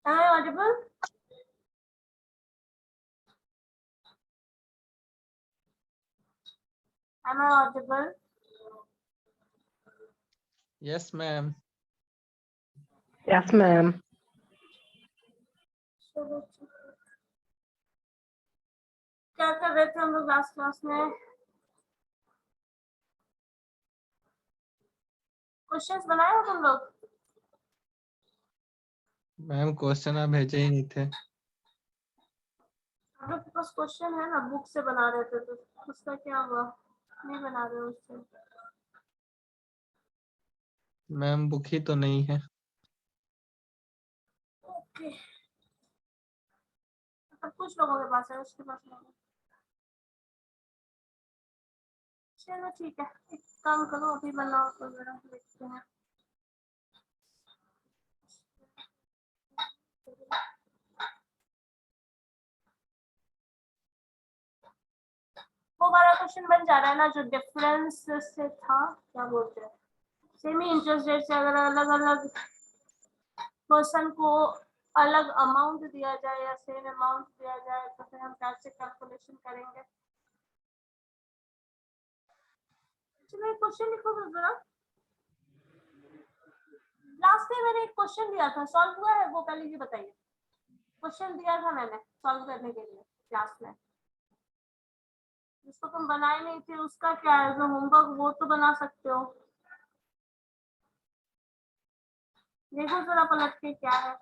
Am I audible? Am I audible? Yes, ma'am. Yes, ma'am. चलो ठीक है। क्या कर रहे थे हम लोग लास्ट क्लास में? क्वेश्चंस बनाए हो तुम लोग? मैम क्वेश्चन आप भेजे ही नहीं थे। हम लोग के पास क्वेश्चन है ना, बुक से बना रहे थे, तो उसका क्या हुआ? नहीं बना रहे हो उससे? मैम बुक ही तो नहीं है। ओके, तो कुछ लोगों के पास है, उसके पास नहीं है। चलो ठीक है, एक काम करो, अभी बनाओ तो जरा देखते हैं। वो वाला क्वेश्चन बन जा रहा है ना, जो डिफरेंस से था, क्या बोलते हैं, सेमी इंटरेस्ट रेट से अगर अलग अलग पर्सन को अलग अमाउंट दिया जाए या सेम अमाउंट दिया जाए तो फिर हम कैसे कैलकुलेशन करेंगे। चलो एक क्वेश्चन लिखो तो जरा। लास्ट टाइम मैंने एक क्वेश्चन दिया था, सॉल्व हुआ है वो पहले ये बताइए। क्वेश्चन दिया था मैंने सॉल्व करने के लिए क्लास में, जिसको तुम बनाए नहीं थे उसका क्या है, जो होमवर्क वो तो बना सकते हो। देखो जरा पलट के क्या है।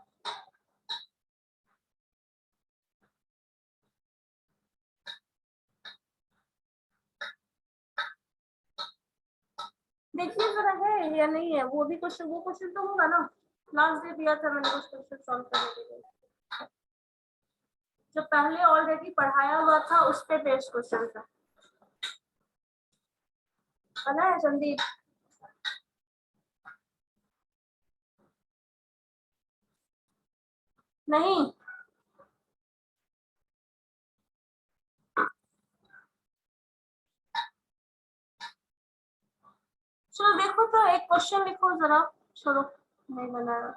देखिए जरा है या नहीं है, वो भी क्वेश्चन, वो क्वेश्चन तो होगा ना, लास्ट डे दिया था मैंने कुछ क्वेश्चन सॉल्व करने के लिए, जो पहले ऑलरेडी पढ़ाया हुआ था उस पे बेस्ड क्वेश्चन था। बना है संदीप? नहीं? चलो देखो तो एक क्वेश्चन लिखो जरा। चलो नहीं बनाया।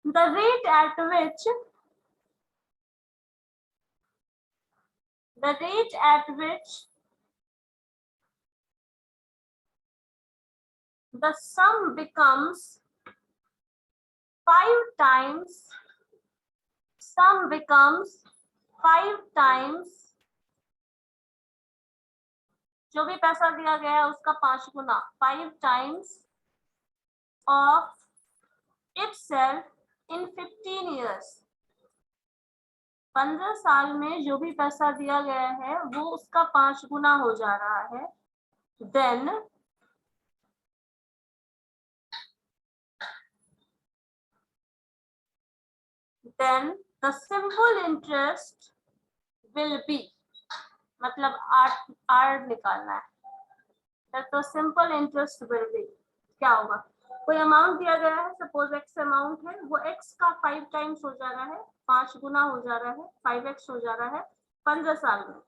The rate at which the rate at which the sum becomes 5 times जो भी पैसा दिया गया है उसका 5 गुना, 5 times of itself in 15 years। 15 साल में जो भी पैसा दिया गया है वो उसका 5 गुना हो जा रहा है। then the simple interest will be, मतलब आर निकालना है, तो सिंपल इंटरेस्ट विल बी क्या होगा, कोई अमाउंट दिया गया है, सपोज एक्स अमाउंट है, वो एक्स का 5 टाइम्स हो जा रहा है, 5 गुना हो जा रहा है, 5x हो जा रहा है 15 साल में।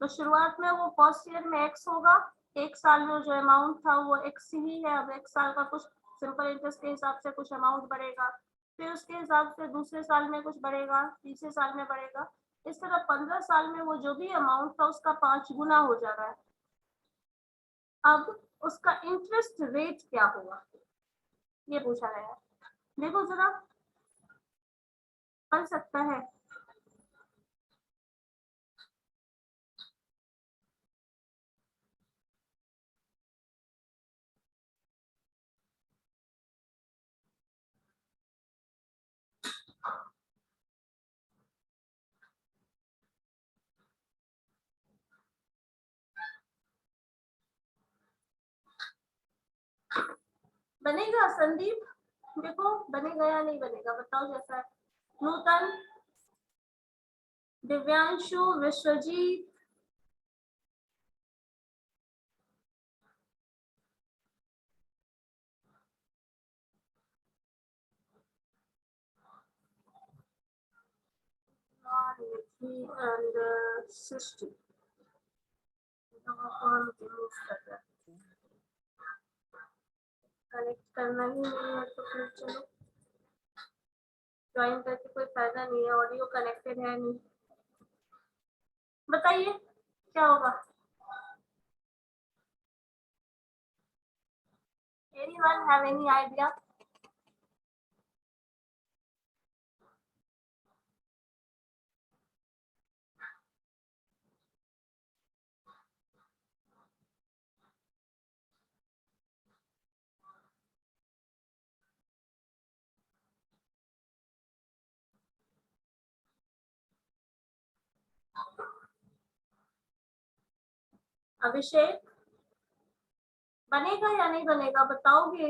तो शुरुआत में वो फर्स्ट ईयर में x होगा, एक साल में जो अमाउंट था वो x ही है, अब एक साल का कुछ सिंपल इंटरेस्ट के हिसाब से कुछ अमाउंट बढ़ेगा, फिर उसके हिसाब से दूसरे साल में कुछ बढ़ेगा, तीसरे साल में बढ़ेगा, इस तरह 15 साल में वो जो भी अमाउंट था उसका 5 गुना हो जा रहा है। अब उसका इंटरेस्ट रेट क्या होगा ये पूछा गया है। देखो जरा, कर सकता है? बनेगा संदीप? देखो बनेगा या नहीं बनेगा, बताओ जैसा है। नूतन, दिव्यांशु, विश्वजीत, एंड सृष्टि। कनेक्ट करना ही नहीं है तो फिर चलो ज्वाइन करके कोई फायदा नहीं है, ऑडियो कनेक्टेड है नहीं। बताइए क्या होगा? Anyone have any idea? अभिषेक, बनेगा या नहीं बनेगा बताओगे?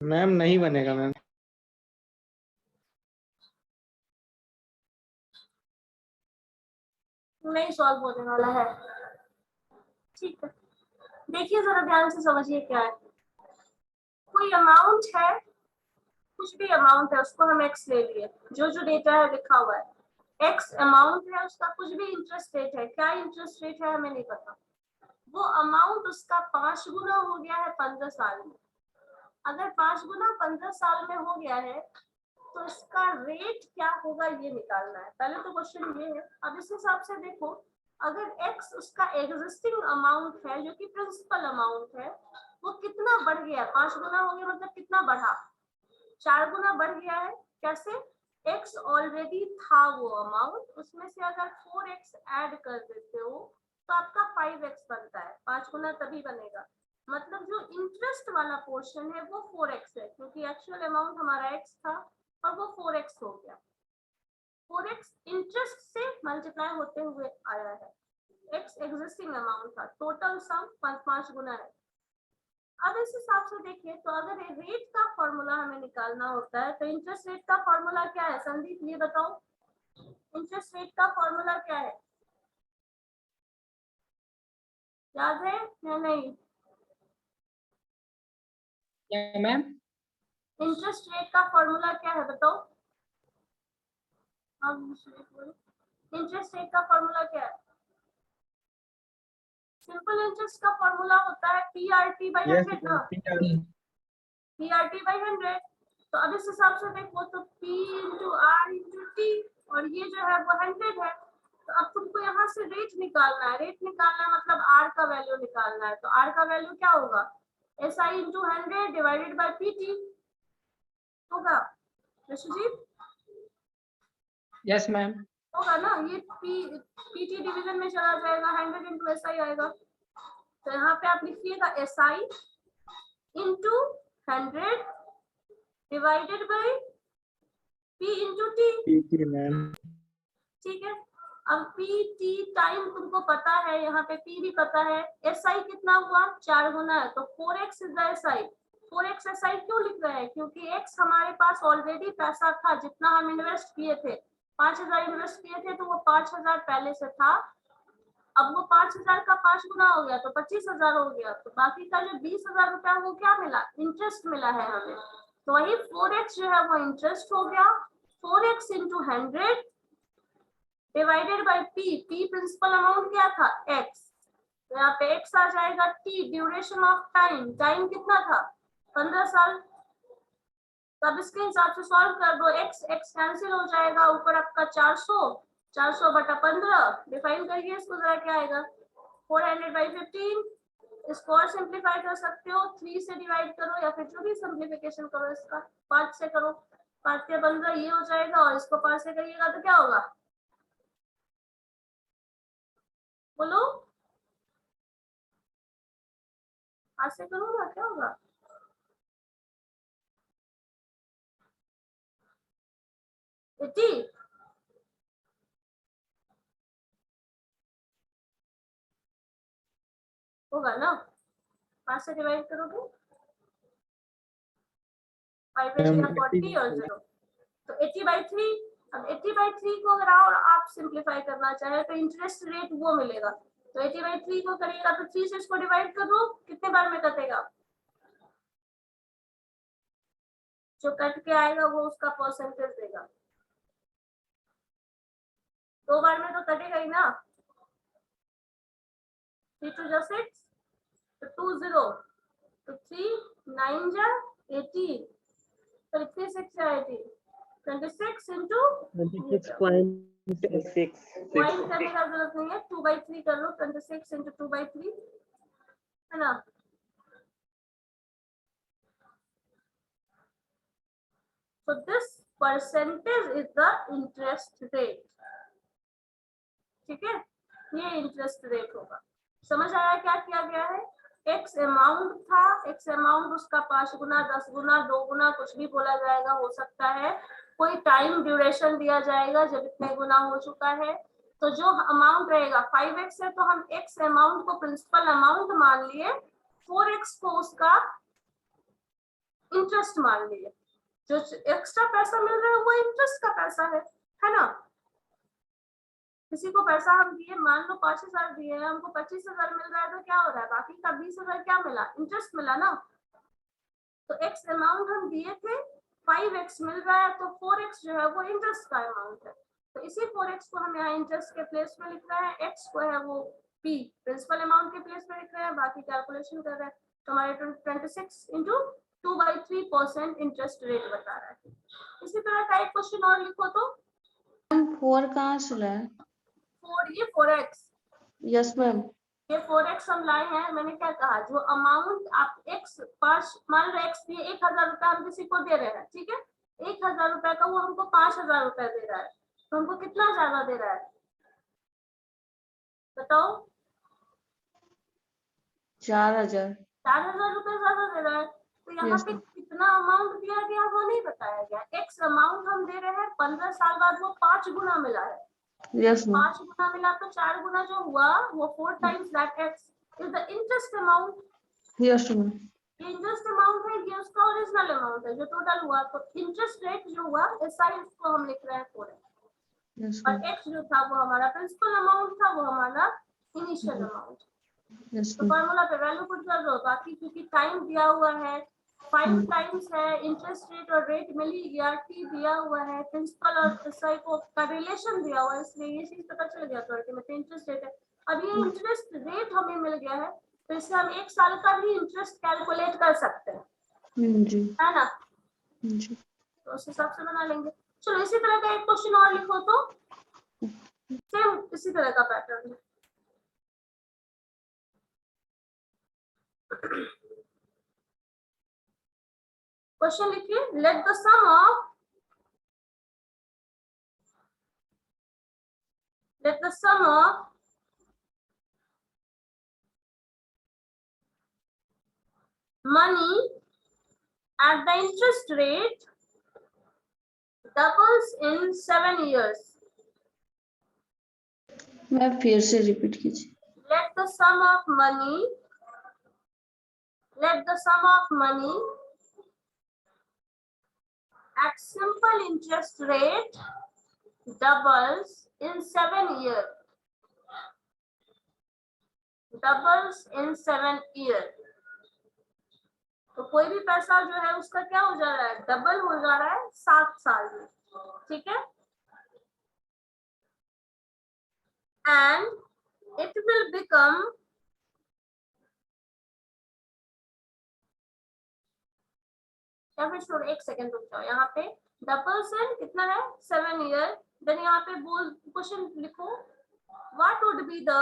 मैम नहीं बनेगा मैम। नहीं सॉल्व होने वाला है। ठीक है, देखिए जरा ध्यान से समझिए क्या है। कोई अमाउंट है, कुछ भी अमाउंट है, उसको हम एक्स ले लिए, जो जो डेटा है लिखा हुआ है एक्स अमाउंट है, उसका कुछ भी इंटरेस्ट रेट है। क्या इंटरेस्ट रेट है हमें नहीं पता। वो अमाउंट उसका 5 गुना हो गया है 15 साल में। अगर 5 गुना 15 साल में हो गया है तो इसका रेट क्या होगा ये निकालना है। पहले तो क्वेश्चन ये है। अब इस हिसाब से देखो, अगर x उसका एग्जिस्टिंग अमाउंट है जो कि प्रिंसिपल अमाउंट है, वो कितना बढ़ गया? 5 गुना हो गया मतलब कितना बढ़ा? 4 गुना बढ़ गया है। कैसे? x ऑलरेडी था वो अमाउंट, उसमें से अगर 4x ऐड कर देते हो तो आपका 5x बनता है। 5 गुना तभी बनेगा, मतलब जो इंटरेस्ट वाला पोर्शन है वो 4x है, क्योंकि एक्चुअल अमाउंट हमारा x था और वो 4x हो गया। 4x इंटरेस्ट से मल्टीप्लाई होते हुए आया है। x एग्जिस्टिंग अमाउंट था, टोटल सम 5 गुना है। अब इस हिसाब से देखिए तो अगर रेट का फॉर्मूला हमें निकालना होता है तो इंटरेस्ट रेट का फॉर्मूला क्या है? संदीप ये बताओ, इंटरेस्ट रेट का फॉर्मूला क्या है? याद है या नहीं? मैम इंटरेस्ट रेट का फॉर्मूला क्या है बताओ? इंटरेस्ट रेट का फॉर्मूला क्या है? सिंपल इंटरेस्ट का फॉर्मूला होता है PRT बाई 100 ना, PRT बाई 100। तो अब इस हिसाब से देखो तो P into R into T, और ये जो है वो 100 है। तो अब तुमको यहाँ से रेट निकालना है। रेट निकालना है मतलब आर का वैल्यू निकालना है। तो आर का वैल्यू क्या होगा? SI into 100 divided by PT होगा। विश्वजीत यस मैम होगा ना? ये PT डिवीजन में चला जाएगा, 100 इंटू SI आएगा। तो यहाँ पे आप लिखिएगा SI into 100 divided by P into T। Ma'am ठीक है, अब पी टी टाइम तुमको पता है, यहाँ पे पी भी पता है। SI कितना हुआ? 4 गुना है, तो 4x is the SI। 4x SI क्यों लिख रहे हैं? क्योंकि x हमारे पास ऑलरेडी पैसा था जितना हम इन्वेस्ट किए थे। 5000 इन्वेस्ट किए थे तो वो 5000 पहले से था। अब वो 5000 का 5 गुना हो गया तो 25000 हो गया। तो बाकी का जो 20000 रुपया वो क्या मिला? इंटरेस्ट मिला है हमें। तो वही 4x जो है वो इंटरेस्ट हो गया। 4x into 100 divided by P। P principal amount क्या था? X। तो यहाँ पे X आ जाएगा। T duration of time, time कितना था? 15 साल। तब इसके हिसाब से सॉल्व कर दो। X X कैंसिल हो जाएगा, ऊपर आपका 400 बटा 15 डिफाइन करिए इसको जरा, क्या आएगा? 400 बाई 15। इसको और सिंप्लीफाई कर सकते हो, 3 से डिवाइड करो या फिर जो भी सिंप्लीफिकेशन करो इसका 5 से करो। 5 से 15 ये हो जाएगा, और इसको 5 से करिएगा तो क्या होगा? बोलो, 5 से करूंगा क्या होगा? एटी होगा ना? 5 से डिवाइड करोगे 5 मैम 40 और 0, तो 80/3। अब 80/3 को अगर और आप सिंप्लीफाई करना चाहे तो इंटरेस्ट रेट वो मिलेगा। तो 80/3 को करिएगा तो 3 से इसको डिवाइड कर दो, कितने बार में कटेगा? जो कट के आएगा वो उसका परसेंटेज देगा। 2 बार में तो कटेगा ही ना। 3 2 जा 6, तो 2 0, तो 3 9 जा 18, 36 या 80? 26 into 26.6 पॉइंट करने का जरूरत नहीं है, 2/3 कर लो, 26 into 2/3 है ना। So this percentage is the interest rate. ठीक है, ये इंटरेस्ट रेट होगा। समझ आया क्या किया गया है? एक्स अमाउंट था, एक्स अमाउंट उसका 5 गुना, 10 गुना, 2 गुना कुछ भी बोला जाएगा, हो सकता है कोई टाइम ड्यूरेशन दिया जाएगा जब इतने गुना हो चुका है। तो जो अमाउंट रहेगा 5x है तो हम x अमाउंट को प्रिंसिपल अमाउंट मान लिए, 4x को उसका इंटरेस्ट मान लिए। जो एक्स्ट्रा पैसा मिल रहा है वो इंटरेस्ट का पैसा है ना। किसी को पैसा हम दिए, मान लो 5,000 दिए, हमको 25,000 मिल रहा है तो क्या हो रहा है, बाकी का 20,000 क्या मिला, इंटरेस्ट मिला ना। तो x अमाउंट हम दिए थे, 5x मिल रहा है तो 4x जो है वो इंटरेस्ट का अमाउंट है। तो इसी 4x को हम यहाँ इंटरेस्ट के प्लेस में लिख रहे हैं, x को है वो p प्रिंसिपल अमाउंट के प्लेस में लिख रहे हैं, बाकी कैलकुलेशन कर रहे हैं। तो हमारे 26 into 2/3% इंटरेस्ट रेट बता रहा है। इसी तरह का एक क्वेश्चन और लिखो तो 4 कहाँ से लाए? 4, ये 4x, यस मैम। ये 4x हम लाए हैं। मैंने क्या कहा, जो अमाउंट आप x 5 मान लो x दिए, 1,000 रुपए हम किसी को दे रहे हैं, ठीक है, 1,000 रुपए का वो हमको 5,000 रुपए दे रहा है, तो हमको कितना ज्यादा दे रहा है बताओ? 4,000। 4,000 रुपए ज्यादा दे रहा है। तो यहाँ Yes, पे ma'am. कितना अमाउंट दिया गया वो नहीं बताया गया। x अमाउंट हम दे रहे हैं, 15 साल बाद वो 5 गुना मिला है, यस मैम। 5 गुना मिला तो 4 गुना जो हुआ वो 4 times that x is the interest amount। Yes ma'am. ये इंटरेस्ट अमाउंट है, ये उसका ओरिजिनल अमाउंट है जो टोटल हुआ। तो इंटरेस्ट रेट जो हुआ ऐसा ही उसको हम लिख रहे हैं 4x, यस और मैम। x जो था वो हमारा प्रिंसिपल अमाउंट था, वो हमारा इनिशियल अमाउंट। यस तो मैम। फार्मूला पे वैल्यू पुट कर दो, बाकी क्योंकि टाइम दिया हुआ है 5 टाइम्स है, इंटरेस्ट रेट और रेट मिल ही गया, t दिया हुआ है, प्रिंसिपल और एसआई को का रिलेशन दिया हुआ है, इसलिए ये चीज पता चल गया तो अल्टीमेटली इंटरेस्ट रेट है। अब ये इंटरेस्ट रेट हमें मिल गया है तो इससे हम 1 साल का भी इंटरेस्ट कैलकुलेट कर सकते हैं, जी है ना। जी। तो उस हिसाब से बना लेंगे। चलो इसी तरह का एक क्वेश्चन और लिखो तो, सेम इसी तरह का पैटर्न है। क्वेश्चन लिखिए, let the sum of money at the interest rate doubles in 7 years. Ma'am फिर से रिपीट कीजिए। Let the sum of money at simple interest rate doubles in 7 years. Doubles in 7 years. तो कोई भी पैसा जो है उसका क्या हो जा रहा है, डबल हो जा रहा है 7 साल में, ठीक है। And it will become या फिर छोड़, एक सेकंड रुक जाओ, यहाँ पे डबल्स है कितना है 7 ईयर। देन यहाँ पे बोल क्वेश्चन लिखो, what would be the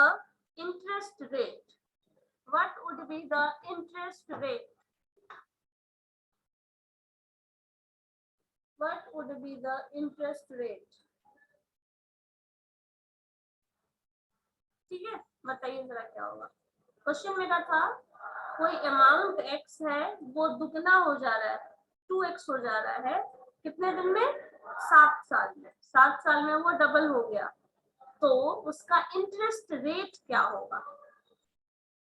interest rate, what would be the interest rate, what would be the interest rate, ठीक है। बताइए जरा क्या होगा। क्वेश्चन मेरा था कोई अमाउंट x है वो दुगना हो जा रहा है, 2x हो जा रहा है, कितने दिन में, 7 साल में। 7 साल में वो डबल हो गया, तो उसका इंटरेस्ट रेट क्या होगा,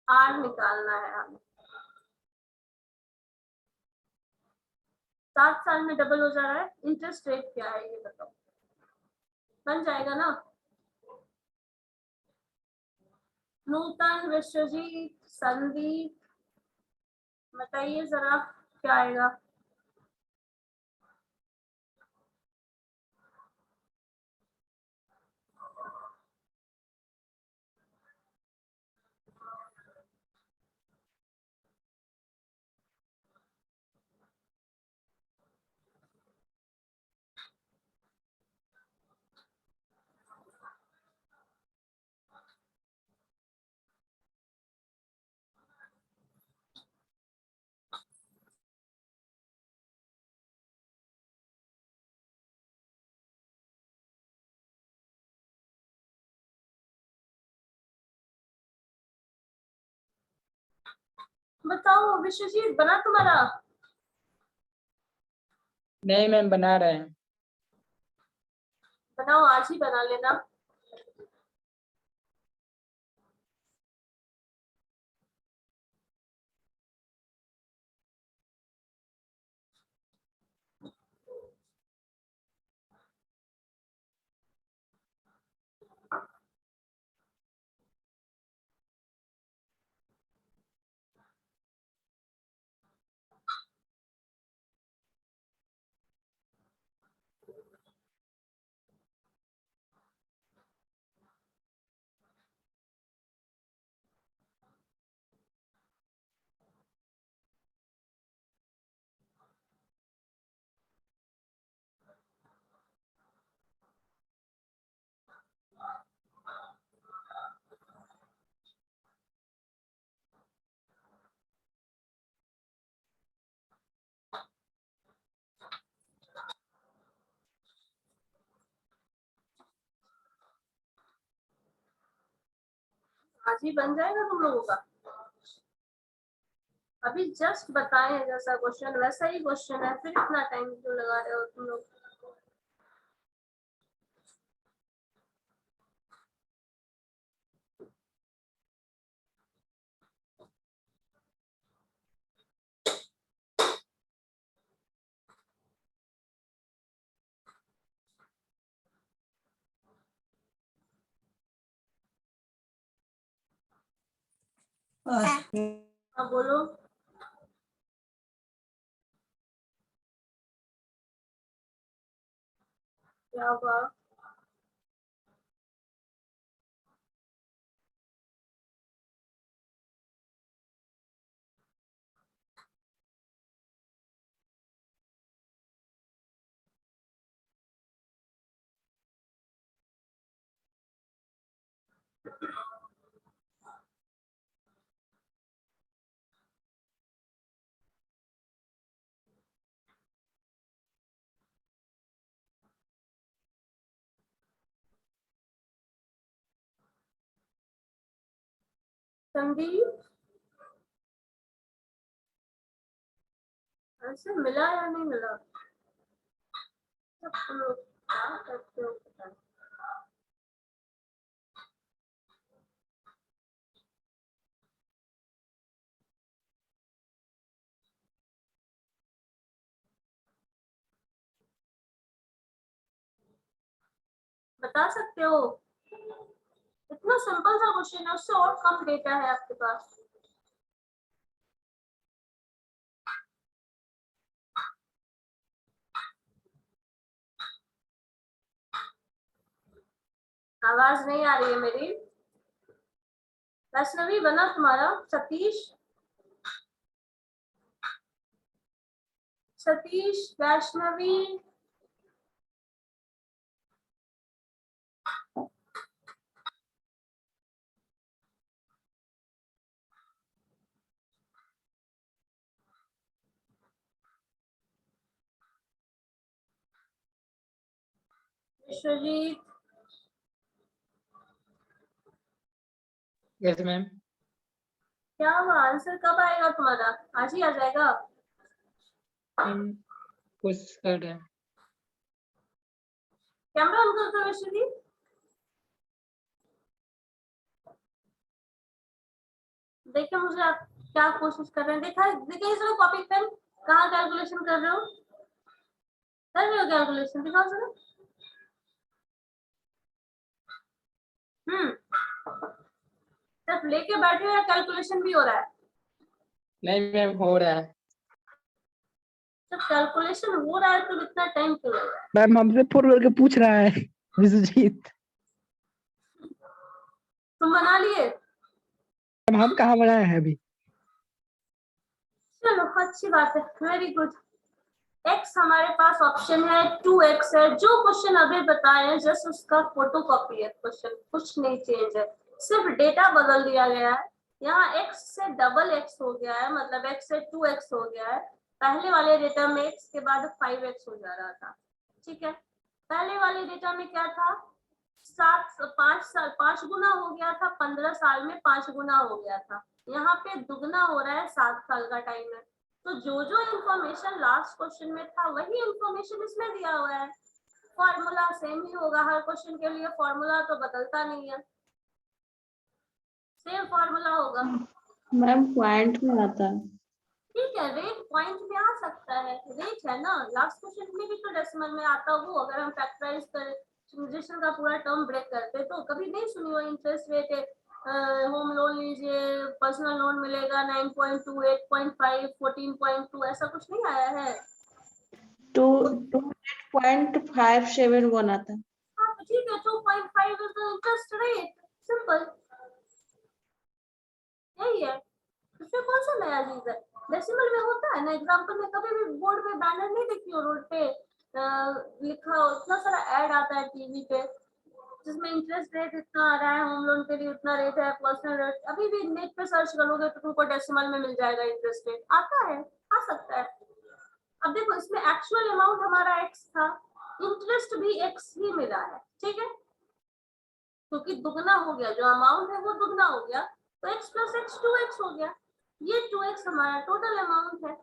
r निकालना है हमें। 7 साल में डबल हो जा रहा है, इंटरेस्ट रेट क्या है ये बताओ, बन जाएगा ना। नूतन, विश्वजीत, संदीप, बताइए जरा क्या आएगा। बताओ विश्वजीत, बना तुम्हारा? नहीं मैम, बना रहे हैं। बनाओ, आज ही बना लेना। आज ही बन जाएगा तुम लोगों का। अभी जस्ट बताए जैसा क्वेश्चन वैसा ही क्वेश्चन है, फिर इतना टाइम क्यों लगा रहे हो तुम लोग? हाँ बोलो। क्या हुआ? संदीप, आंसर मिला या नहीं मिला? सब तुम लोग क्या करते हो पता नहीं। बता सकते हो? इतना सिंपल सा क्वेश्चन है, उससे और कम डेटा है आपके पास। आवाज नहीं आ रही है मेरी। वैष्णवी बना तुम्हारा? सतीश, सतीश, वैष्णवी, विश्वजीत। Yes ma'am. क्या हुआ? आंसर कब आएगा तुम्हारा? आज ही आ जाएगा? मैम कुछ कर रहे हैं। कैमरा ऑन कर दो विश्वजीत। देखिए मुझे आप क्या कोशिश कर रहे हैं, देखा देखिए इसमें कॉपी पेन। कहाँ कैलकुलेशन कर रहे हो? कर रहे हो कैलकुलेशन? दिखाओ जरा। सिर्फ लेके बैठे हो या कैलकुलेशन भी हो रहा है? नहीं मैम, हो रहा है। जब कैलकुलेशन हो रहा है तो इतना टाइम क्यों लग रहा है? मैम हमसे फोन करके पूछ रहा है विश्वजीत। तुम बना लिए? मैम हम कहाँ बनाए हैं अभी? चलो अच्छी बात है, वेरी गुड। x हमारे पास ऑप्शन है, 2x है। जो क्वेश्चन अभी बताए हैं जस्ट उसका फोटो कॉपी है क्वेश्चन, कुछ नहीं चेंज है, सिर्फ डेटा बदल दिया गया है। यहाँ x से डबल x हो गया है, मतलब x से 2x हो गया है। पहले वाले डेटा में x के बाद 5x हो जा रहा था, ठीक है। पहले वाले डेटा में क्या था? 5 गुना हो गया था, 15 साल में 5 गुना हो गया था। यहाँ पे दुगना हो रहा है, 7 साल का टाइम है। तो जो जो इंफॉर्मेशन लास्ट क्वेश्चन में था वही इंफॉर्मेशन इसमें दिया हुआ है। फॉर्मूला सेम ही होगा हर क्वेश्चन के लिए, फॉर्मूला तो बदलता नहीं है, सेम फॉर्मूला होगा। मैम पॉइंट में आता है। ठीक है, रेट पॉइंट में आ सकता है, रेट है ना। लास्ट क्वेश्चन में भी तो डेसिमल में आता वो, अगर हम फैक्टराइज करें, सब्ट्रैक्शन का पूरा टर्म ब्रेक करते तो कभी नहीं सुनी हो इंटरेस्ट रेट है, होम लोन लीजिए पर्सनल लोन मिलेगा 9.2, 8.5, 14.2, ऐसा कुछ नहीं आया है। 2.571 आता है। हाँ तो ठीक है, 2.5 is the interest rate, simple, यही है। इसमें कौन सा नया चीज है? डेसिमल में होता है ना एग्जाम्पल में, कभी भी बोर्ड में बैनर नहीं देखती हो रोड पे लिखा हो, इतना सारा ऐड आता है टीवी पे जिसमें इंटरेस्ट रेट इतना आ रहा है, होम लोन के लिए इतना रेट है, पर्सनल रेट। अभी भी नेट पे सर्च करोगे तो तुमको डेसिमल में मिल जाएगा इंटरेस्ट रेट, आता है, आ सकता है। अब देखो इसमें एक्चुअल अमाउंट हमारा x था, इंटरेस्ट भी x ही मिला है, ठीक है, क्योंकि दुगना हो गया, जो अमाउंट है वो दुगना हो गया, तो x प्लस x 2x हो गया, ये 2x हमारा टोटल अमाउंट है।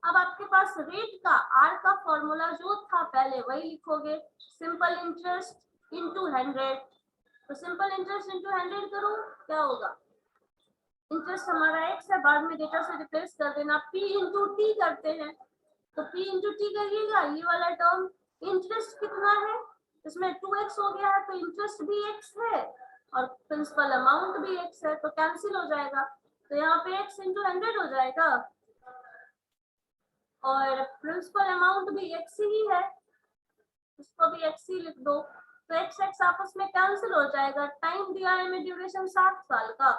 अब आपके पास रेट का r का फॉर्मूला जो था पहले वही लिखोगे, सिंपल इंटरेस्ट इनटू 100। तो सिंपल इंटरेस्ट इनटू 100 करो, क्या होगा? इंटरेस्ट हमारा x है, बाद में डेटा से रिप्लेस कर देना, p इंटू टी करते हैं, तो p इंटू टी करिएगा, ये वाला टर्म इंटरेस्ट कितना है, इसमें 2x हो गया है, तो इंटरेस्ट भी x है और प्रिंसिपल अमाउंट भी x है, तो कैंसिल हो जाएगा, तो यहाँ पे x इंटू 100 हो जाएगा और प्रिंसिपल अमाउंट भी x ही है, इसको भी x ही लिख दो, तो x x आपस में कैंसिल हो जाएगा। टाइम दिया है में ड्यूरेशन 7 साल का,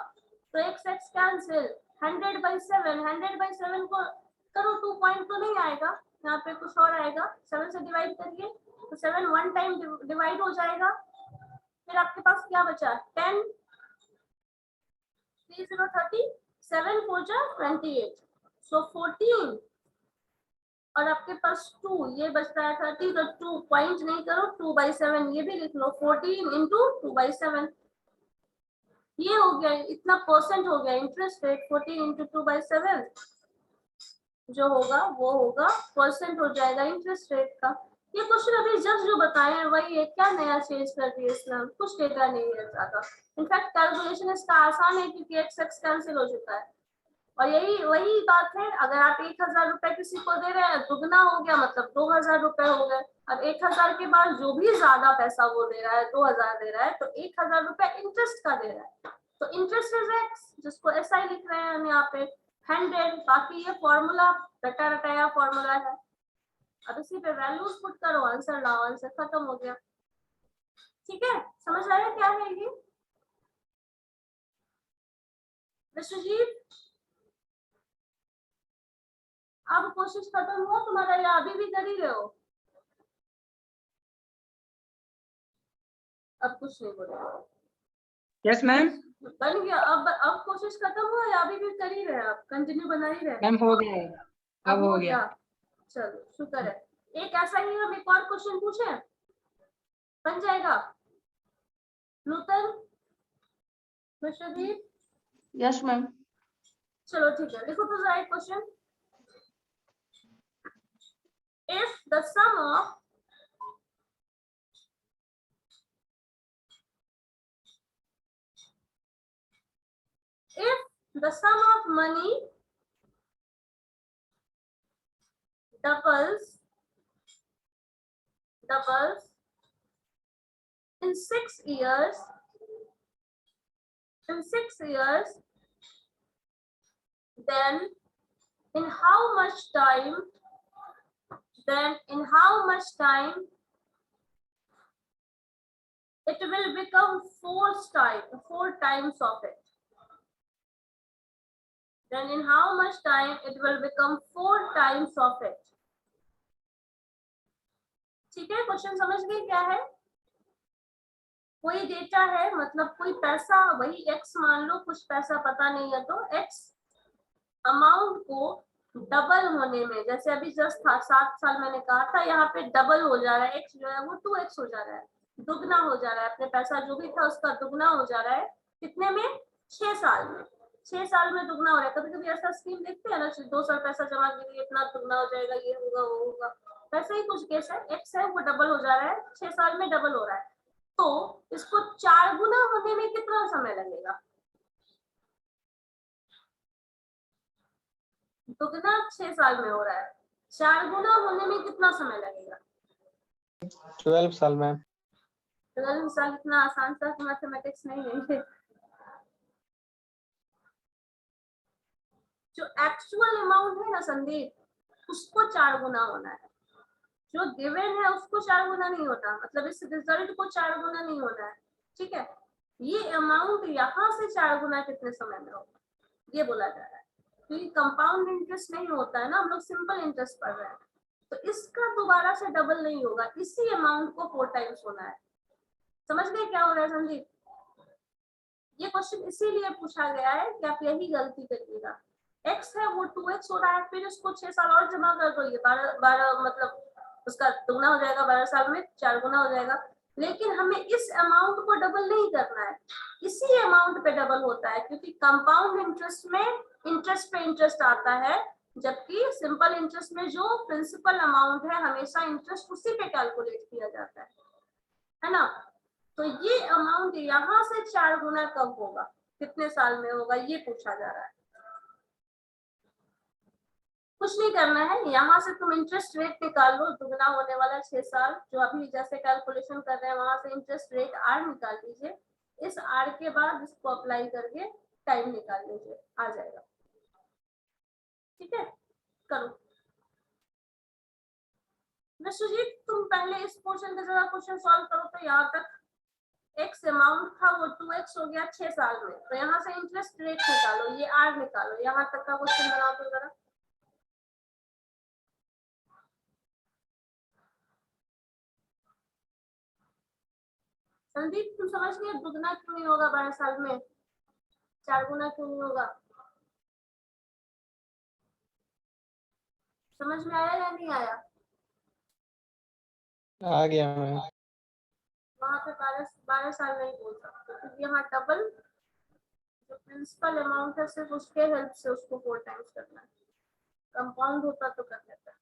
तो x x कैंसिल, 100/7, 100/7 को करो 2 पॉइंट तो नहीं आएगा, यहाँ पे कुछ और आएगा, 7 से डिवाइड करिए तो 7 वन टाइम डिवाइड हो जाएगा, फिर आपके पास क्या बचा 10, 3 0 30, 7 4 जा 28, सो 14 और आपके पास 2, ये बचता है 30, तो 2 पॉइंट नहीं करो 2/7, ये भी लिख लो 14 इंटू 2/7, ये हो गया, इतना परसेंट हो गया इंटरेस्ट रेट, 14 इंटू 2/7 जो होगा वो होगा परसेंट हो जाएगा इंटरेस्ट रेट का। ये क्वेश्चन अभी जस्ट जो बताए हैं वही है, क्या नया चेंज कर दिया इसमें, कुछ डेटा नहीं है ज्यादा, इनफैक्ट कैलकुलेशन इसका आसान है क्योंकि x x कैंसिल हो चुका है। और यही वही बात है, अगर आप 1000 रुपए किसी को दे रहे हैं, दुगना हो गया मतलब 2000 रुपए हो गए। अब 1000 के बाद जो भी ज्यादा पैसा वो दे रहा है, 2000 दे रहा है, तो 1000 रुपए इंटरेस्ट का दे रहा है, तो इंटरेस्ट इज x, जिसको SI लिख रहे हैं हम यहाँ पे 100। बाकी ये फॉर्मूला रटा रटाया फॉर्मूला है, अब इसी पे वैल्यूज पुट करो, आंसर लाओ, आंसर खत्म हो गया। ठीक है, समझ आया क्या है ये विश्वजीत? अब कोशिश खत्म हो तुम्हारा या अभी भी कर ही रहे हो? अब कुछ नहीं बोले। Yes ma'am. बन गया, अब कोशिश खत्म हुआ या अभी भी कर ही रहे हैं आप, कंटिन्यू बना ही रहे? मैम हो गया है, अब हो गया। चलो शुक्र है। एक ऐसा ही हम एक और क्वेश्चन पूछे, बन जाएगा? Nutan, Vishwajit, yes ma'am. चलो ठीक है, लिखो तो जरा एक question. If the sum of money doubles in 6 years, then in how much time it will become 4 times of it. Then in how much time it will become 4 times of it. ठीक है, question समझ गए क्या है? कोई data है, मतलब कोई पैसा, वही x मान लो, कुछ पैसा पता नहीं है, तो x अमाउंट को डबल होने में, जैसे अभी जस्ट था 7 साल मैंने कहा था, यहाँ पे डबल हो जा रहा है, x जो है वो 2x हो जा रहा है, दुगना हो जा रहा है, अपने पैसा जो भी था उसका दुगना हो जा रहा है। कितने में? 6 साल में। 6 साल में दुगना हो रहा है। कभी कभी ऐसा स्कीम देखते हैं ना, 2 साल पैसा जमा कीजिए इतना दुगना हो जाएगा, ये होगा वो होगा, वैसे ही कुछ केस है। एक्स है वो डबल हो जा रहा है, 6 साल में डबल हो रहा है, तो इसको 4 गुना होने में कितना समय लगेगा? दुगना 6 साल में हो रहा है, 4 गुना होने में कितना समय लगेगा? 12 साल मैम। 12 साल। इतना आसान सा मैथमेटिक्स नहीं है। जो एक्चुअल अमाउंट है ना संदीप, उसको 4 गुना होना है। जो गिवन है उसको 4 गुना नहीं होता, मतलब इस रिजल्ट को 4 गुना नहीं होना है। ठीक है, ये अमाउंट यहाँ से 4 गुना कितने समय में होगा, ये बोला जा रहा है। क्योंकि कंपाउंड इंटरेस्ट नहीं होता है ना, हम लोग सिंपल इंटरेस्ट पढ़ रहे हैं, तो इसका दोबारा से डबल नहीं होगा, इसी अमाउंट को 4 टाइम्स होना है। समझ गए क्या हो रहा है संदीप? ये क्वेश्चन इसीलिए पूछा गया है कि आप यही गलती करिएगा। x है वो 2x हो रहा है, फिर उसको 6 साल और जमा कर दो, ये 12 मतलब उसका दुगना हो जाएगा, 12 साल में 4 गुना हो जाएगा। लेकिन हमें इस अमाउंट को डबल नहीं करना है, इसी अमाउंट पे डबल होता है, क्योंकि कंपाउंड इंटरेस्ट में इंटरेस्ट पे इंटरेस्ट आता है, जबकि सिंपल इंटरेस्ट में जो प्रिंसिपल अमाउंट है हमेशा इंटरेस्ट उसी पे कैलकुलेट किया जाता है ना। तो ये अमाउंट यहाँ से 4 गुना कब होगा, कितने साल में होगा, ये पूछा जा रहा है। कुछ नहीं करना है, यहाँ से तुम इंटरेस्ट रेट निकाल लो, दुगना होने वाला 6 साल, जो अभी जैसे कैलकुलेशन कर रहे हैं वहां से इंटरेस्ट रेट आर निकाल लीजिए, इस आर के बाद इसको अप्लाई करके टाइम निकाल लीजिए, आ जाएगा। ठीक है, करो। विश्वजीत तुम पहले इस पोर्शन का जरा क्वेश्चन सॉल्व करो। तो यहाँ तक एक्स अमाउंट था वो 2x हो गया 6 साल में, तो यहाँ से इंटरेस्ट रेट निकालो, ये आर निकालो, यहाँ तक का क्वेश्चन बनाओ तो जरा। संदीप तुम समझ गए दुगना क्यों नहीं होगा 12 साल में, 4 गुना क्यों नहीं होगा? समझ में आया या नहीं आया? आ गया मैम। वहां पे 12 साल नहीं बोल सकते, क्योंकि यहाँ डबल जो प्रिंसिपल अमाउंट है सिर्फ उसके हेल्प से उसको 4 टाइम्स करना है, कंपाउंड होता तो कर लेता।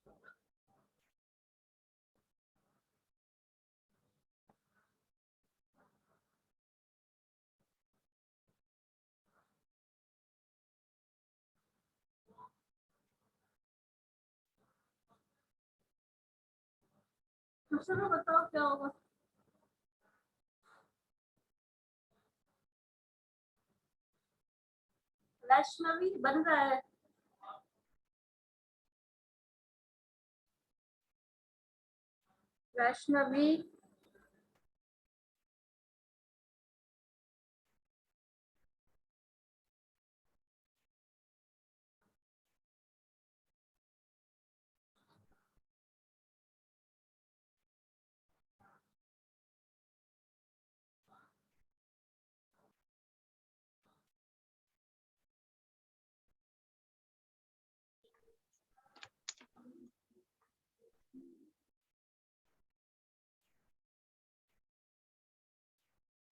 चलो बताओ क्या होगा। वैष्णवी बन रहा है। वैष्णवी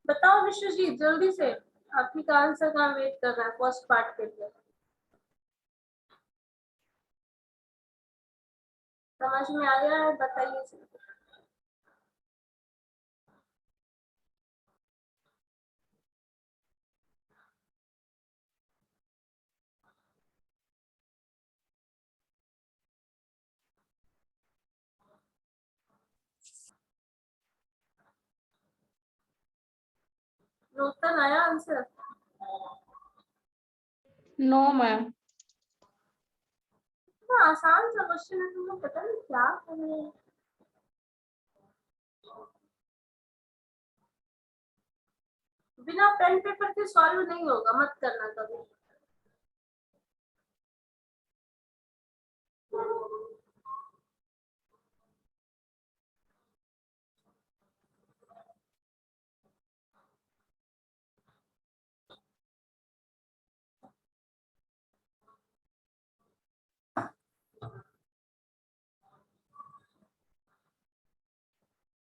बताओ विश्वजीत जल्दी से, आपकी का आंसर का वेट कर रहा है फर्स्ट पार्ट के लिए। समझ में आ गया है, बताइए। नूतन आया आंसर? No ma'am. इतना आसान सा क्वेश्चन है, तुम लोग पता नहीं क्या कर रहे हैं। बिना पेन पेपर के सॉल्व नहीं होगा, मत करना कभी।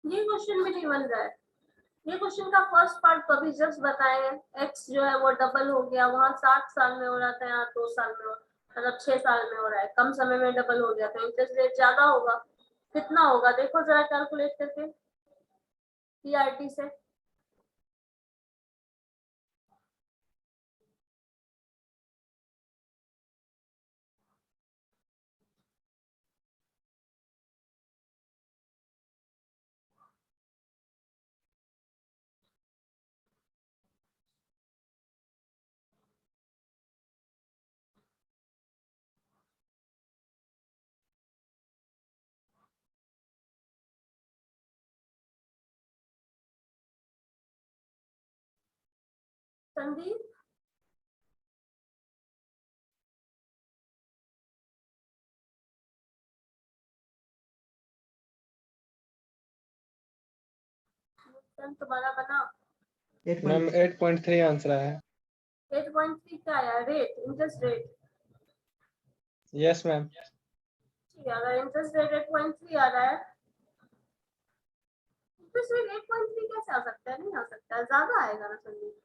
ये क्वेश्चन भी नहीं बन रहा है। ये क्वेश्चन का फर्स्ट पार्ट तो अभी जस्ट बताए, एक्स जो है वो डबल हो गया, वहां 7 साल में हो रहा था, यहाँ 2 साल में मतलब 6 साल में हो रहा है, कम समय में डबल हो गया, तो इंटरेस्ट रेट ज्यादा होगा। कितना होगा देखो जरा कैलकुलेट करके पीआरटी से। संदीप तुम्हारा बना। मैम 8.3 आंसर है। 8.3 क्या आया rate, interest rate? Yes ma'am. अगर इंटरेस्ट रेट 8.3 आ रहा है, इंटरेस्ट रेट 8.3 कैसे आ सकता है? नहीं आ सकता है, ज्यादा आएगा ना संदीप।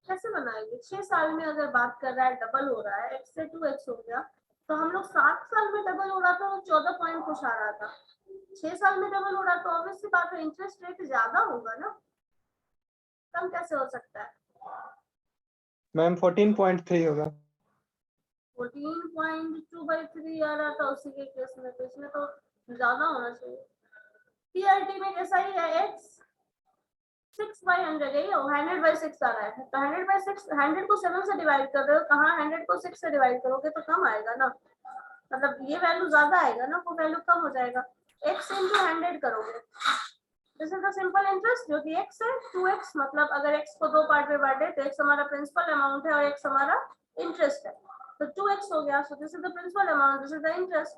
कैसे बनाएंगे? 6 साल में अगर बात कर रहा है, डबल हो रहा है, x से 2x हो गया, तो हम लोग 7 साल में डबल हो रहा था, वो 14 पॉइंट कुछ आ रहा था। 6 साल में डबल हो रहा तो ऑब्वियस सी बात है इंटरेस्ट रेट ज्यादा होगा ना, कम कैसे हो सकता है? मैम 14.3 होगा। 14.2/3 आ रहा था उसी के केस में, तो इसमें तो ज्यादा होना चाहिए। पीआरटी में कैसा ही है, x 6/100 है, 100/6 आ रहा है, तो 100/6 100 को 7 से डिवाइड कर रहे हो, कहाँ 100 को 6 से डिवाइड करोगे तो कम आएगा ना, मतलब ये वैल्यू ज्यादा आएगा ना, वो वैल्यू कम हो जाएगा। x into 100 करोगे, this is the simple interest जो कि x है 2x, मतलब अगर x को दो पार्ट में बांटे तो x हमारा प्रिंसिपल अमाउंट है और x हमारा इंटरेस्ट है, तो 2x हो गया, so this is the principal amount, this is the interest.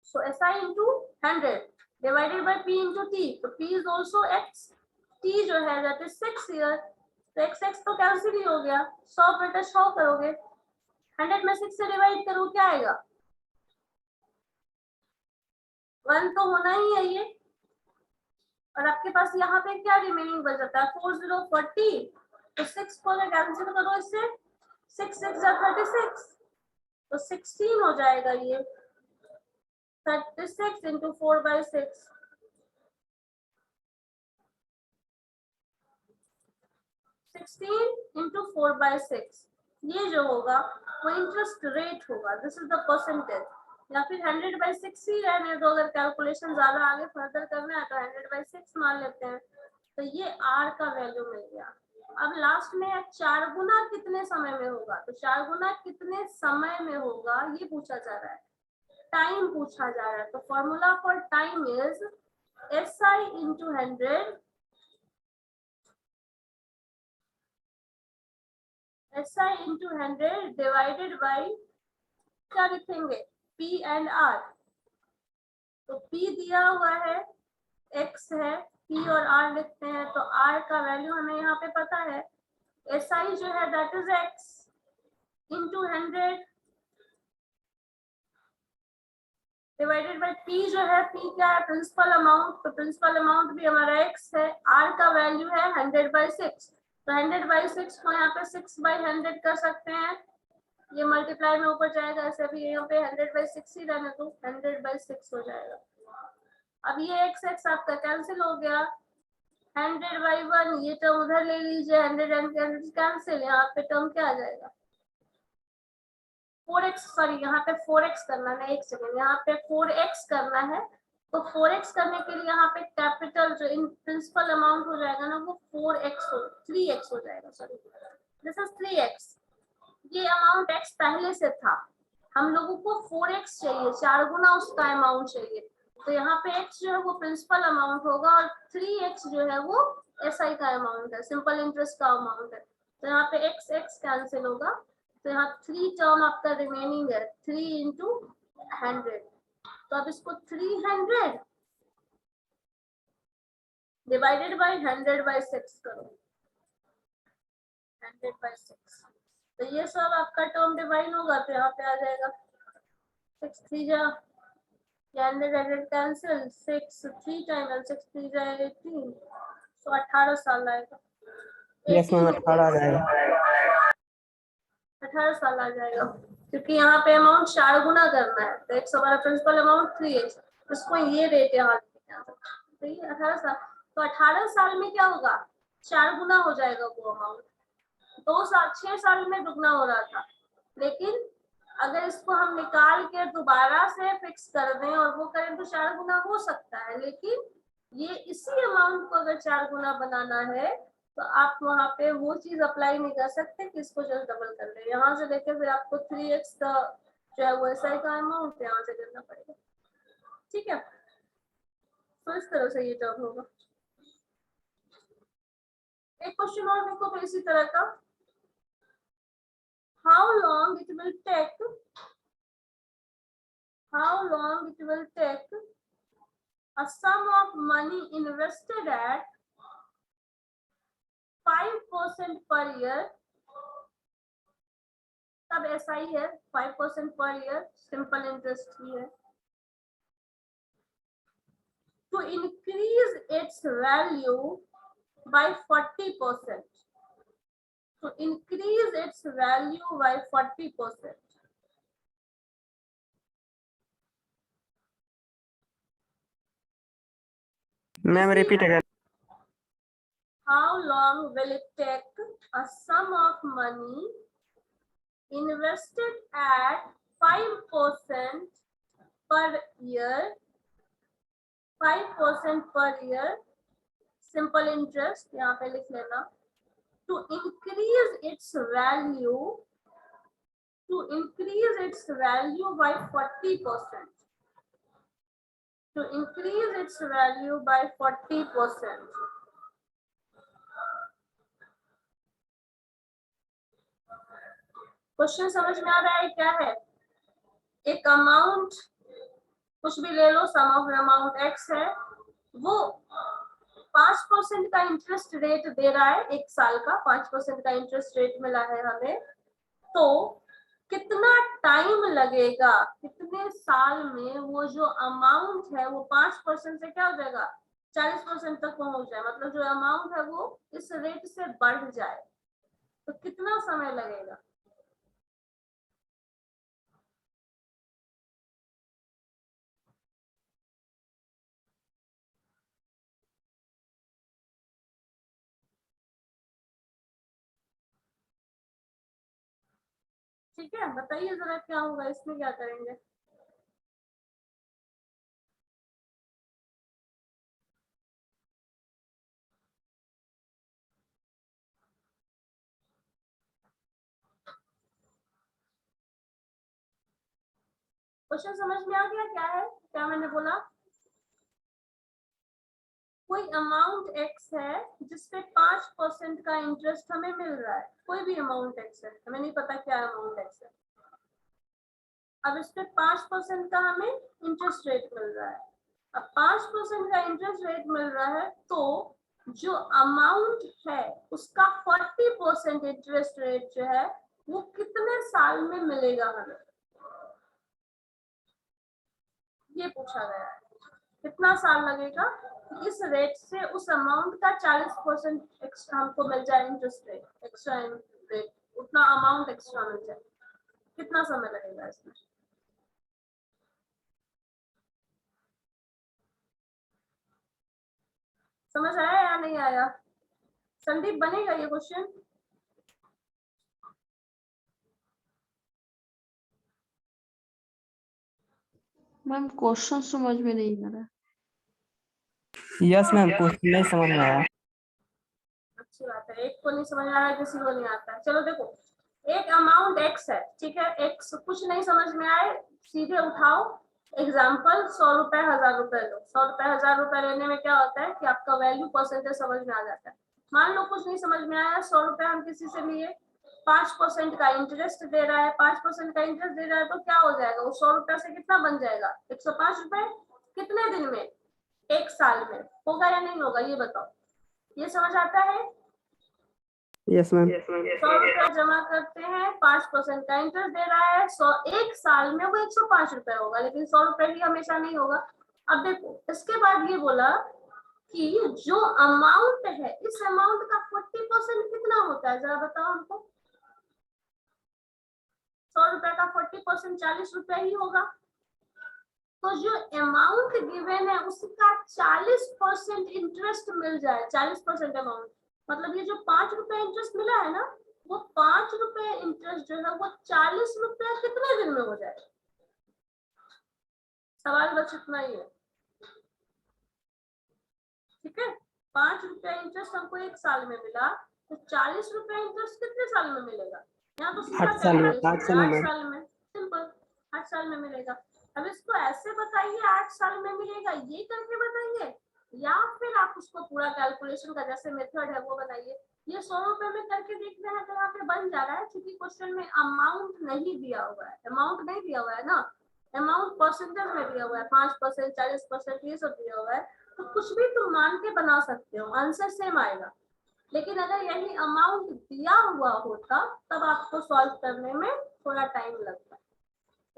So SI into 100 divided by P into T, तो P is also x, T जो है that is 6 year, तो x तो कैंसिल ही हो गया, 100/100 करोगे, 100 में 6 से डिवाइड करो क्या आएगा, 1 तो होना ही है ये, और आपके पास यहाँ पे क्या रिमेनिंग बच जाता है 4040, तो 6 को अगर कैंसिल करो इससे, 6 6 जा 36, तो 16 हो जाएगा ये, 36 into 4/6, 16 into 4/6, ये जो होगा वो इंटरेस्ट रेट होगा, दिस इज द परसेंटेज, या फिर 100/6 ही रहने दो, अगर कैलकुलेशन ज्यादा आगे फर्दर करना है तो 100/6 मान लेते हैं, तो ये r का वैल्यू मिल गया। अब लास्ट में 4 गुना कितने समय में होगा, तो 4 गुना कितने समय में होगा ये पूछा जा रहा है, टाइम पूछा जा रहा है, तो formula for time is SI into 100 SI into 100 divided by क्या लिखेंगे P and R, तो P दिया हुआ है, X है, P और R लिखते हैं, तो R का वैल्यू हमें यहाँ पे पता है, SI जो है that is X into 100 divided by P जो है, P क्या है प्रिंसिपल अमाउंट, तो प्रिंसिपल अमाउंट भी हमारा X है, R का वैल्यू है 100/6, तो 100/6 को यहाँ पे 6/100 कर सकते हैं, ये मल्टीप्लाई में ऊपर जाएगा, ऐसे भी यहाँ पे 100/6 ही रहने तो 100/6 हो जाएगा। अब ये x आपका कैंसिल हो गया, 100/1 ये टर्म उधर ले लीजिए, 100 कैंसिल, यहाँ पे टर्म क्या आ जाएगा 4x, सॉरी यहाँ पे 4x करना है, एक सेकेंड, यहाँ पे 4x करना है, तो 4x करने के लिए यहाँ पे कैपिटल जो इन प्रिंसिपल अमाउंट हो जाएगा ना वो 3x हो जाएगा, सॉरी दिस इज 3x, ये अमाउंट x पहले से था, हम लोगों को 4x चाहिए, 4 गुना उसका अमाउंट चाहिए, तो यहाँ पे x जो है वो प्रिंसिपल अमाउंट होगा और 3x जो है वो SI का अमाउंट है, सिंपल इंटरेस्ट का अमाउंट है, तो यहाँ पे x कैंसिल होगा, तो यहाँ 3 टर्म आपका रिमेनिंग है, 3 into 100, तो अब इसको 300 डिवाइडेड बाय 100/6 करो, 100/6, तो ये सब आपका टर्म डिवाइड होगा, तो यहाँ पे आ जाएगा 6 3 जा 100 कैंसिल, 6 3 टाइम 6 3 जा 18, तो 18 साल आएगा। यस मैम 18 आ जाएगा। 18 साल आ जाएगा, क्योंकि यहाँ पे अमाउंट 4 गुना करना है, तो एक हमारा प्रिंसिपल अमाउंट 3x, इसको ये रेट यहाँ सही है 18 साल। तो 18 साल में क्या होगा, 4 गुना हो जाएगा वो अमाउंट। 6 साल में दुगना हो रहा था, लेकिन अगर इसको हम निकाल के दोबारा से फिक्स कर दें और वो करें तो 4 गुना हो सकता है, लेकिन ये इसी अमाउंट को अगर 4 गुना बनाना है तो आप वहां पे वो चीज अप्लाई नहीं कर सकते कि इसको जस्ट डबल कर ले। यहाँ से देखे फिर आपको 3x का जो है वो SI का अमाउंट यहाँ से करना पड़ेगा। ठीक है, तो इस तरह से ये टर्म होगा। एक क्वेश्चन और देखो तो इसी तरह का, how long it will take a sum of money invested at 5% per year, तब SI है 5% per year, सिंपल इंटरेस्ट ही है, to increase its value by 40%, to increase its value by 40%. Ma'am repeat अगर। How long will it take a sum of money invested at 5% per year, 5% per year, simple interest यहाँ पे लिख लेना, to increase its value by 40%, to increase its value by 40%. Question समझ में आ रहा है क्या है? एक अमाउंट कुछ भी ले लो, सम ऑफ अमाउंट x है, वो 5% का इंटरेस्ट रेट दे रहा है, एक साल का 5% का इंटरेस्ट रेट मिला है हमें, तो कितना टाइम लगेगा, कितने साल में वो जो अमाउंट है वो 5% से क्या हो जाएगा 40% तक पहुंच जाए, मतलब जो अमाउंट है वो इस रेट से बढ़ जाए, तो कितना समय लगेगा? ठीक है, बताइए जरा क्या होगा इसमें, क्या करेंगे? क्वेश्चन समझ में आ गया क्या है, क्या मैंने बोला? कोई अमाउंट x है जिसपे 5% का इंटरेस्ट हमें मिल रहा है, कोई भी अमाउंट x है, हमें नहीं पता क्या अमाउंट x है, अब इस पे 5% का हमें इंटरेस्ट रेट मिल रहा है। अब 5% का इंटरेस्ट रेट मिल रहा है तो जो अमाउंट है उसका 40% इंटरेस्ट रेट जो है वो कितने साल में मिलेगा हमें, ये पूछा गया है। कितना साल लगेगा इस रेट से उस अमाउंट का 40% एक्स्ट्रा हमको मिल जाए, इंटरेस्ट रेट एक्स्ट्रा रेट, उतना अमाउंट एक्स्ट्रा मिल जाए, कितना समय लगेगा इसमें? समझ आया या नहीं आया? संदीप बनेगा ये क्वेश्चन? मैम क्वेश्चन समझ में नहीं आ रहा। यस मैम क्वेश्चन नहीं समझ में आया। अच्छी बात है, एक को नहीं समझ आ रहा है, किसी को नहीं आता है। चलो देखो, एक अमाउंट x है, ठीक है, x कुछ नहीं समझ में आए सीधे उठाओ एग्जाम्पल, 100 रुपए 1000 रुपए लो। 100 रुपए 1000 रुपए लेने में क्या होता है कि आपका वैल्यू परसेंटेज समझ में आ जाता है। मान लो कुछ नहीं समझ में आया, 100 रुपए हम किसी से लिए, 5% का इंटरेस्ट दे रहा है, 5% का इंटरेस्ट दे रहा है, तो क्या हो जाएगा, वो 100 रुपए से कितना बन जाएगा 105 रुपए, कितने दिन में, एक साल में, होगा या नहीं होगा ये बताओ, ये समझ आता है? Yes ma'am. 100 रुपए जमा करते हैं, 5% का इंटरेस्ट दे रहा है, 100 एक साल में वो 105 रुपए होगा, लेकिन 100 रुपए ही हमेशा नहीं होगा। अब देखो इसके बाद ये बोला कि जो अमाउंट है इस अमाउंट का 40% कितना होता है, जरा बताओ हमको। 100 रुपए का 40% 40 रुपए ही होगा। तो जो अमाउंट गिवन है उसका 40% इंटरेस्ट मिल जाए, 40% अमाउंट, मतलब ये जो 5 रुपए इंटरेस्ट मिला है ना, वो 5 रुपए इंटरेस्ट जो है वो 40 रुपए कितने दिन में हो जाए। सवाल बस इतना ही है, ठीक है। 5 रुपए इंटरेस्ट हमको 1 साल में मिला, तो 40 रुपए इंटरेस्ट कितने साल में मिलेगा। यहाँ तो सीधा 8 साल में, कैलकुलेशन 8 है, साल 8 में। साल में, सिंपल 8 साल में मिलेगा। अब इसको ऐसे बताइए 8 साल में मिलेगा ये करके बताइए, या फिर आप उसको पूरा कैलकुलेशन का जैसे मेथड है वो बनाइए। ये 100 रुपए में करके देख रहे हैं तो यहाँ पे बन जा रहा है, क्योंकि क्वेश्चन में अमाउंट नहीं दिया हुआ है, अमाउंट नहीं दिया हुआ है ना, अमाउंट परसेंटेज में दिया हुआ है, 5%, 40% ये सब दिया हुआ है। तो कुछ भी तुम मान के बना सकते हो, आंसर सेम आएगा। लेकिन अगर यही अमाउंट दिया हुआ होता तब आपको सॉल्व करने में थोड़ा टाइम लगता।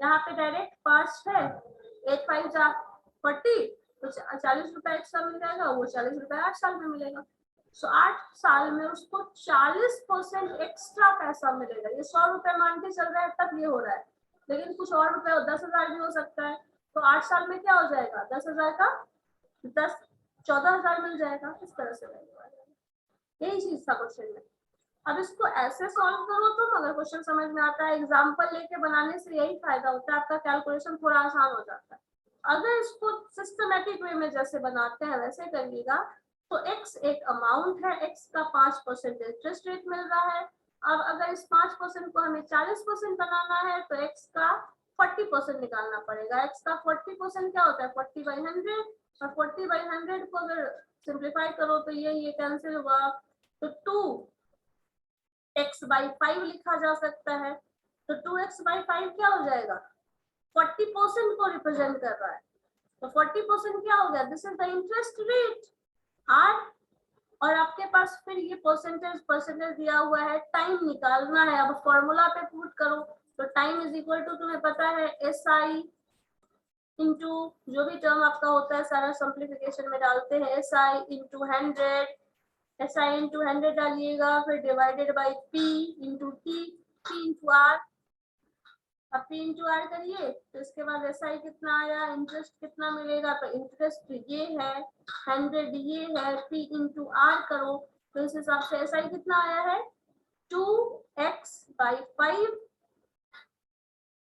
यहाँ पे डायरेक्ट 5 है, 8 5 जा 40, तो 40 रुपए एक्स्ट्रा मिल जाएगा, वो 40 रुपए 8 साल में मिलेगा। सो 8 साल में उसको 40% एक्स्ट्रा पैसा मिलेगा। ये 100 रुपए मान के चल रहा है तब ये हो रहा है, लेकिन कुछ और रुपए 10,000 भी हो सकता है। तो 8 साल में क्या हो जाएगा, 10,000 का 10 14,000 मिल जाएगा। इस तरह से यही चीज था क्वेश्चन में। अब इसको ऐसे सॉल्व करो तुम, अगर क्वेश्चन समझ में आता है, एग्जांपल लेके बनाने से यही फायदा होता है, आपका कैलकुलेशन थोड़ा आसान हो जाता है। अगर इसको सिस्टमैटिक वे में जैसे बनाते हैं वैसे करिएगा, तो x एक अमाउंट है, x का 5% इंटरेस्ट रेट मिल रहा है। अब अगर इस 5% को हमें 40% बनाना है तो x का 40% निकालना पड़ेगा। x का 40% क्या होता है, 40/100, और 40/100 को अगर सिंप्लीफाई करो तो ये कैंसिल हुआ, तो 2x/5 लिखा जा सकता है। तो 2x/5 क्या हो जाएगा, 40% को रिप्रेजेंट कर रहा है। तो 40% क्या हो गया, this is the interest rate r। और आपके पास फिर ये परसेंटेज दिया हुआ है, टाइम निकालना है। अब फॉर्मूला पे पुट करो, तो टाइम इज इक्वल टू, तुम्हें पता है SI इंटू जो भी टर्म आपका होता है सारा सिंप्लीफिकेशन में डालते हैं, SI इंटू 100, SI इंटू 100 डालिएगा, फिर divided by P into T, P into R। अब P इंटू R करिए तो इसके बाद SI कितना आया, इंटरेस्ट कितना मिलेगा, तो इंटरेस्ट ये है 100, ये है, P इंटू R करो तो इस हिसाब से SI कितना आया है 2x/5,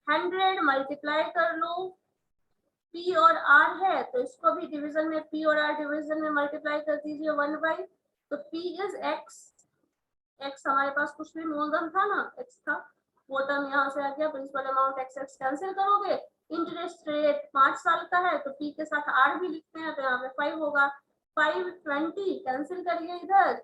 100 मल्टीप्लाई कर लो, P और R है तो इसको भी डिवीजन में, P और R डिवीजन में मल्टीप्लाई कर दीजिए 1/, तो P इज x। x हमारे पास कुछ भी मूलधन था ना, x था, वो टर्म यहाँ से आ गया, प्रिंसिपल अमाउंट x कैंसिल करोगे। इंटरेस्ट रेट 5 साल का है तो P के साथ R भी लिखते हैं, तो यहाँ पे 5 होगा, 5/20 कैंसिल करिए इधर,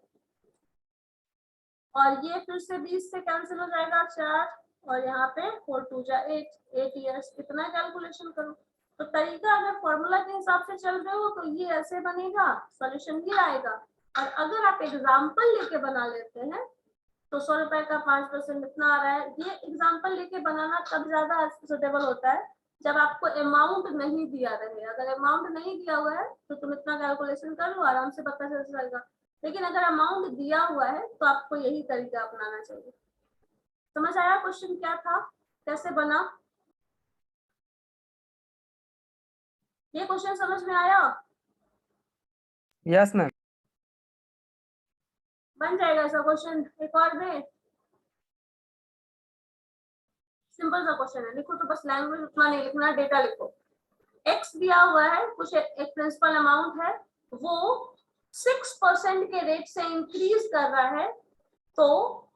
और ये फिर से 20 से कैंसिल हो जाएगा 4, और यहाँ पे 4 2 जा 8 ईयर्स। कितना कैलकुलेशन करो, तो तरीका अगर फॉर्मूला के हिसाब से चल रहे हो तो ये ऐसे बनेगा, सॉल्यूशन ये आएगा। और अगर आप एग्जाम्पल लेके बना लेते हैं तो 100 रुपए का 5% इतना आ रहा है। ये एग्जाम्पल लेके बनाना तब ज्यादा सुटेबल होता है जब आपको अमाउंट नहीं दिया रहे। अगर अमाउंट नहीं दिया हुआ है तो तुम इतना कैलकुलेशन कर लो, आराम से पता चल जाएगा। लेकिन अगर अमाउंट दिया हुआ है तो आपको यही तरीका अपनाना चाहिए। समझ आया क्वेश्चन क्या था, कैसे बना, ये क्वेश्चन समझ में आया। Yes ma'am. बन जाएगा ऐसा क्वेश्चन, एक और दे, सिंपल सा क्वेश्चन है। लिखो तो बस, लैंग्वेज उतना नहीं लिखना, डेटा लिखो। x दिया हुआ है, कुछ एक प्रिंसिपल अमाउंट है, वो 6% के रेट से इंक्रीज कर रहा है, तो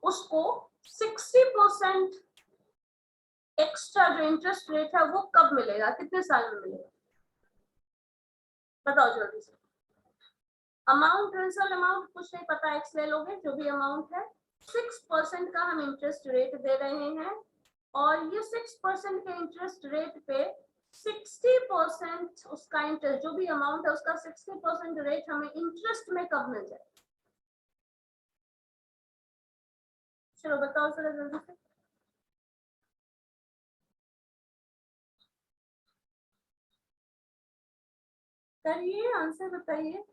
उसको 60% एक्स्ट्रा जो इंटरेस्ट रेट है वो कब मिलेगा, कितने साल में मिलेगा, बताओ जल्दी से। अमाउंट, प्रिंसिपल अमाउंट कुछ नहीं पता, x ले लोगे जो भी अमाउंट है, 6% का हम इंटरेस्ट रेट दे रहे हैं, और ये 6% के इंटरेस्ट रेट पे 60% उसका इंटरेस्ट, जो भी अमाउंट है उसका 60% रेट हमें इंटरेस्ट में कब मिल जाए। चलो बताओ जरा जल्दी से। करिए, आंसर बताइए।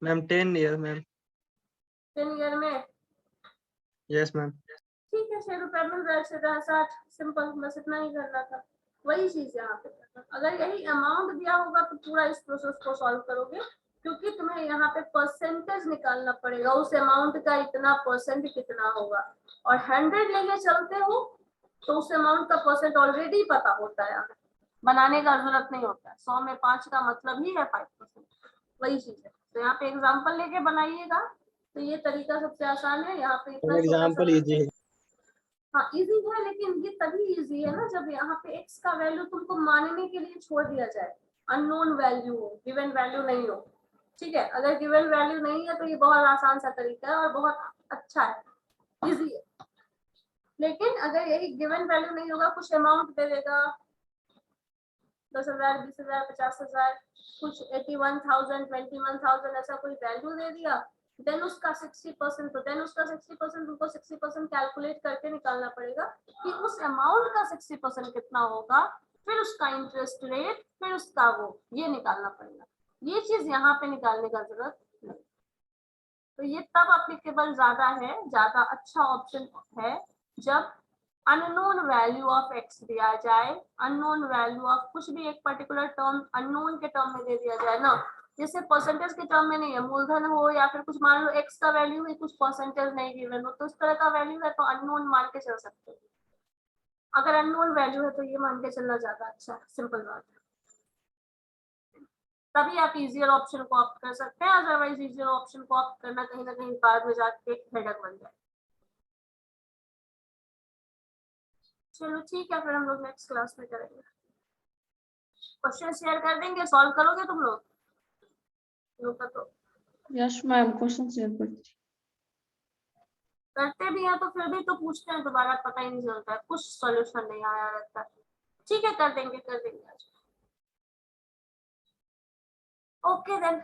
Ma'am 10 year ma'am. 10 ईयर में यस मैम। ठीक है, 6 रुपए मिल रहा है, 60, सिंपल, बस इतना ही करना था। वही चीज यहाँ पे करना। अगर यही अमाउंट दिया होगा तो पूरा इस प्रोसेस को सॉल्व करोगे, क्योंकि तुम्हें यहाँ पे परसेंटेज निकालना पड़ेगा, उस अमाउंट का इतना परसेंट कितना होगा। और 100 लेके चलते हो तो उस अमाउंट का परसेंट ऑलरेडी पता होता है, हमें बनाने का जरूरत नहीं होता है। 100 में 5 का मतलब ही है 5%, वही चीज है। तो यहाँ पे एग्जाम्पल लेके बनाइएगा, तो ये तरीका सबसे आसान है। यहाँ पे इतना छोटा एग्जाम्पल सा, इजी है। हाँ इजी है, लेकिन ये तभी इजी है ना जब यहाँ पे x का वैल्यू तुमको मानने के लिए छोड़ दिया जाए, अननोन वैल्यू हो, गिवन वैल्यू नहीं हो। ठीक है, अगर गिवन वैल्यू नहीं है तो ये बहुत आसान सा तरीका है और बहुत अच्छा है, इजी है। लेकिन अगर यही गिवन वैल्यू नहीं होगा, कुछ अमाउंट दे देगा, 10,000, 20,000, 50,000, कुछ 81,000, 21,000, ऐसा कोई वैल्यू दे दिया, देन उसका 60%, तो देन उसका 60% उनको 60% कैलकुलेट करके निकालना पड़ेगा कि उस अमाउंट का 60% कितना होगा, फिर उसका इंटरेस्ट रेट, फिर उसका वो, ये निकालना पड़ेगा। ये चीज यहाँ पे निकालने का जरूरत नहीं। तो ये तब अप्लीकेबल ज्यादा है, ज्यादा अच्छा ऑप्शन है जब अननोन वैल्यू ऑफ x दिया जाए, अननोन वैल्यू ऑफ कुछ भी एक पर्टिकुलर टर्म अननोन के टर्म में दे दिया जाए ना, जैसे परसेंटेज के टर्म में नहीं है, मूलधन हो या फिर कुछ, मान लो x का वैल्यू है, कुछ परसेंटेज नहीं गिवन हो, तो इस तरह का वैल्यू है तो अननोन मान के चल सकते हो। अगर अननोन वैल्यू है तो ये मान के चलना ज्यादा अच्छा है, सिंपल बात है। तभी आप इजियर ऑप्शन को ऑप्ट कर सकते हैं, अदरवाइज इजियर ऑप्शन को ऑप्ट करना कहीं ना कहीं बाद में जाके हेडक बन जाए। चलो ठीक है, फिर हम लोग नेक्स्ट क्लास में करेंगे। क्वेश्चन शेयर कर देंगे, सॉल्व करोगे तुम लोग? तो यस मैम, क्वेश्चन शेयर करती। करते भी हैं तो फिर भी तो पूछते हैं दोबारा, पता ही नहीं चलता है, कुछ सॉल्यूशन नहीं आया रहता है। ठीक है, कर देंगे आज। Okay then.